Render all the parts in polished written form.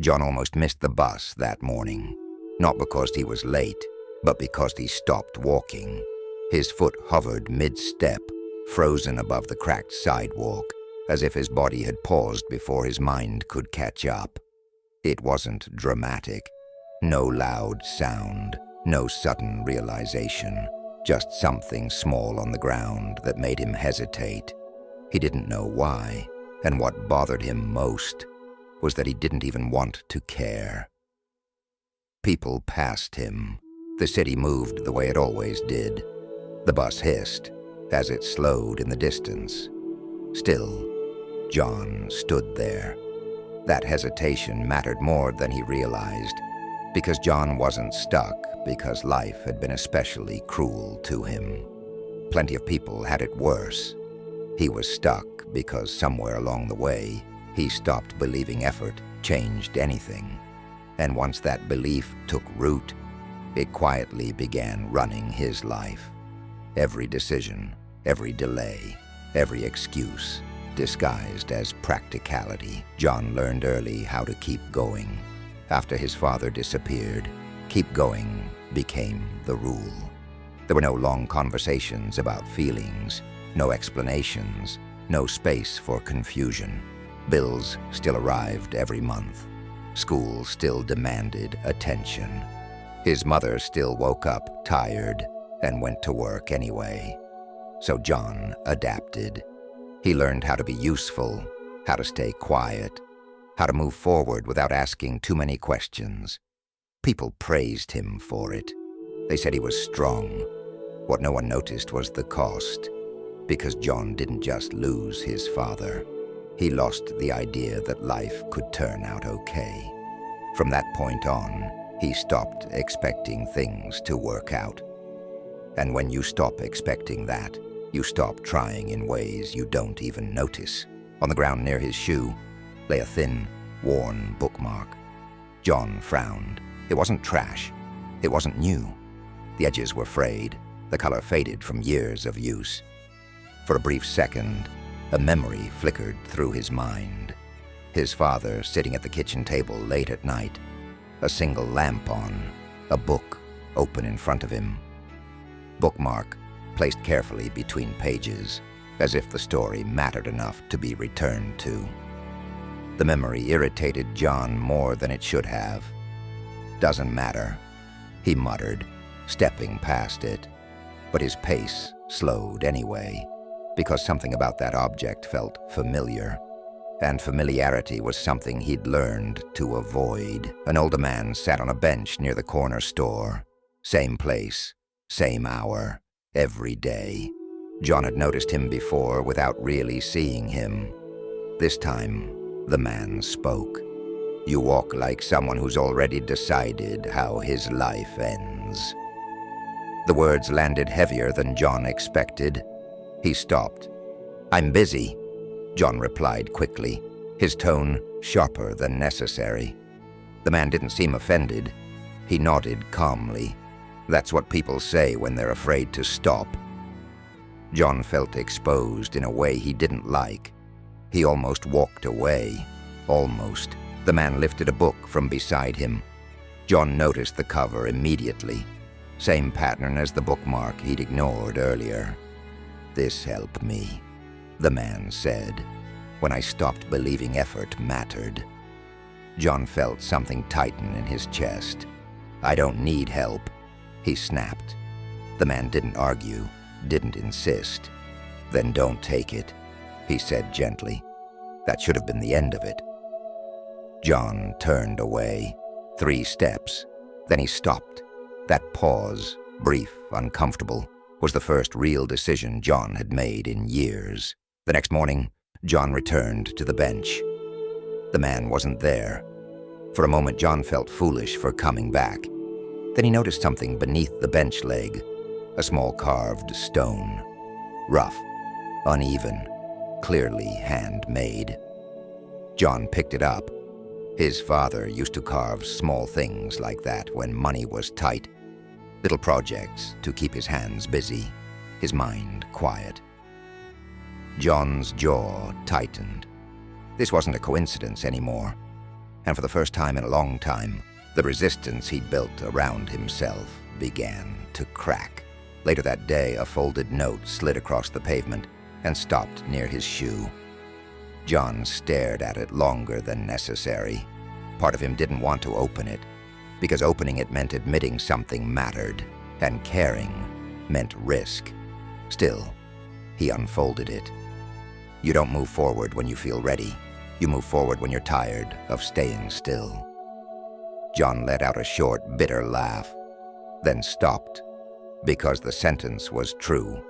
John almost missed the bus that morning, not because he was late, but because he stopped walking. His foot hovered mid-step, frozen above the cracked sidewalk, as if his body had paused before his mind could catch up. It wasn't dramatic. No loud sound, no sudden realization, just something small on the ground that made him hesitate. He didn't know why, and what bothered him most was that he didn't even want to care. People passed him. The city moved the way it always did. The bus hissed as it slowed in the distance. Still, John stood there. That hesitation mattered more than he realized, because John wasn't stuck because life had been especially cruel to him. Plenty of people had it worse. He was stuck because somewhere along the way, he stopped believing effort changed anything. And once that belief took root, it quietly began running his life. Every decision, every delay, every excuse, disguised as practicality. John learned early how to keep going. After his father disappeared, keep going became the rule. There were no long conversations about feelings, no explanations, no space for confusion. Bills still arrived every month. School still demanded attention. His mother still woke up tired and went to work anyway. So John adapted. He learned how to be useful, how to stay quiet, how to move forward without asking too many questions. People praised him for it. They said he was strong. What no one noticed was the cost, because John didn't just lose his father. He lost the idea that life could turn out okay. From that point on, he stopped expecting things to work out. And when you stop expecting that, you stop trying in ways you don't even notice. On the ground near his shoe lay a thin, worn bookmark. John frowned. It wasn't trash. It wasn't new. The edges were frayed, the color faded from years of use. For a brief second, a memory flickered through his mind. His father sitting at the kitchen table late at night, a single lamp on, a book open in front of him. Bookmark placed carefully between pages, as if the story mattered enough to be returned to. The memory irritated John more than it should have. Doesn't matter, he muttered, stepping past it. But his pace slowed anyway, because something about that object felt familiar. And familiarity was something he'd learned to avoid. An older man sat on a bench near the corner store. Same place, same hour, every day. John had noticed him before without really seeing him. This time, the man spoke. "You walk like someone who's already decided how his life ends." The words landed heavier than John expected. He stopped. "I'm busy," John replied quickly, his tone sharper than necessary. The man didn't seem offended. He nodded calmly. That's what people say when they're afraid to stop. John felt exposed in a way he didn't like. He almost walked away. Almost. The man lifted a book from beside him. John noticed the cover immediately. Same pattern as the bookmark he'd ignored earlier. "This helped me," the man said, "when I stopped believing effort mattered." John felt something tighten in his chest. "I don't need help," he snapped. The man didn't argue, didn't insist. "Then don't take it," he said gently. That should have been the end of it. John turned away. 3 steps. Then he stopped. That pause, brief, uncomfortable, was the first real decision John had made in years. The next morning, John returned to the bench. The man wasn't there. For a moment, John felt foolish for coming back. Then he noticed something beneath the bench leg, a small carved stone. Rough, uneven, clearly handmade. John picked it up. His father used to carve small things like that when money was tight. Little projects to keep his hands busy, his mind quiet. John's jaw tightened. This wasn't a coincidence anymore. And for the first time in a long time, the resistance he'd built around himself began to crack. Later that day, a folded note slid across the pavement and stopped near his shoe. John stared at it longer than necessary. Part of him didn't want to open it, because opening it meant admitting something mattered, and caring meant risk. Still, he unfolded it. You don't move forward when you feel ready. You move forward when you're tired of staying still. John let out a short, bitter laugh, then stopped, because the sentence was true.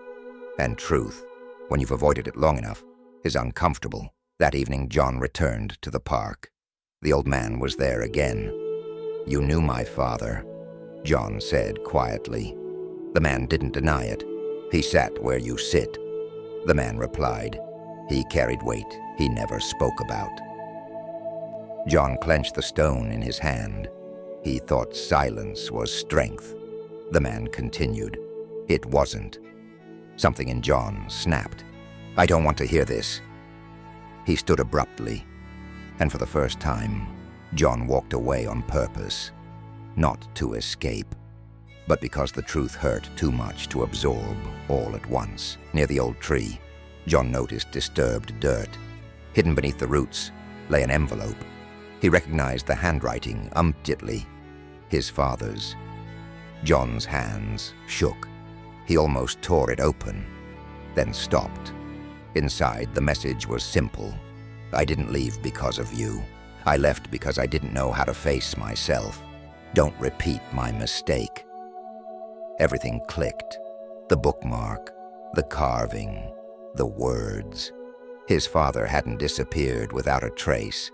And truth, when you've avoided it long enough, is uncomfortable. That evening, John returned to the park. The old man was there again. "You knew my father," John said quietly. The man didn't deny it. "He sat where you sit," the man replied. "He carried weight he never spoke about." John clenched the stone in his hand. He thought silence was strength. The man continued. It wasn't. Something in John snapped. "I don't want to hear this." He stood abruptly, and for the first time, John walked away on purpose, not to escape, but because the truth hurt too much to absorb all at once. Near the old tree, John noticed disturbed dirt. Hidden beneath the roots lay an envelope. He recognized the handwriting immediately, his father's. John's hands shook. He almost tore it open, then stopped. Inside, the message was simple. "I didn't leave because of you. I left because I didn't know how to face myself. Don't repeat my mistake." Everything clicked. The bookmark, the carving, the words. His father hadn't disappeared without a trace.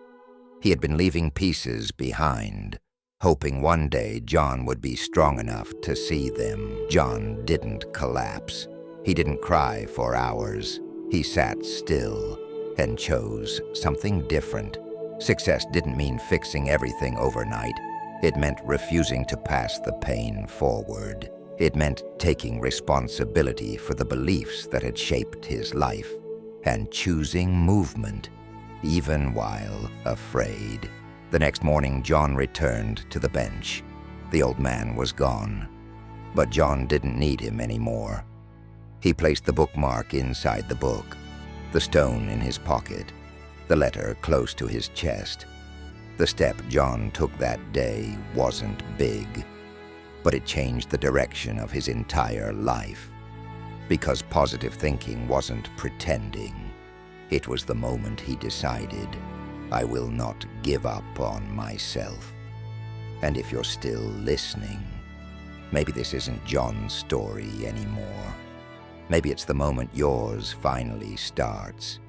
He had been leaving pieces behind, hoping one day John would be strong enough to see them. John didn't collapse. He didn't cry for hours. He sat still and chose something different. Success didn't mean fixing everything overnight. It meant refusing to pass the pain forward. It meant taking responsibility for the beliefs that had shaped his life and choosing movement, even while afraid. The next morning, John returned to the bench. The old man was gone, but John didn't need him anymore. He placed the bookmark inside the book, the stone in his pocket, the letter close to his chest. The step John took that day wasn't big, but it changed the direction of his entire life. Because positive thinking wasn't pretending. It was the moment he decided, "I will not give up on myself." And if you're still listening, maybe this isn't John's story anymore. Maybe it's the moment yours finally starts.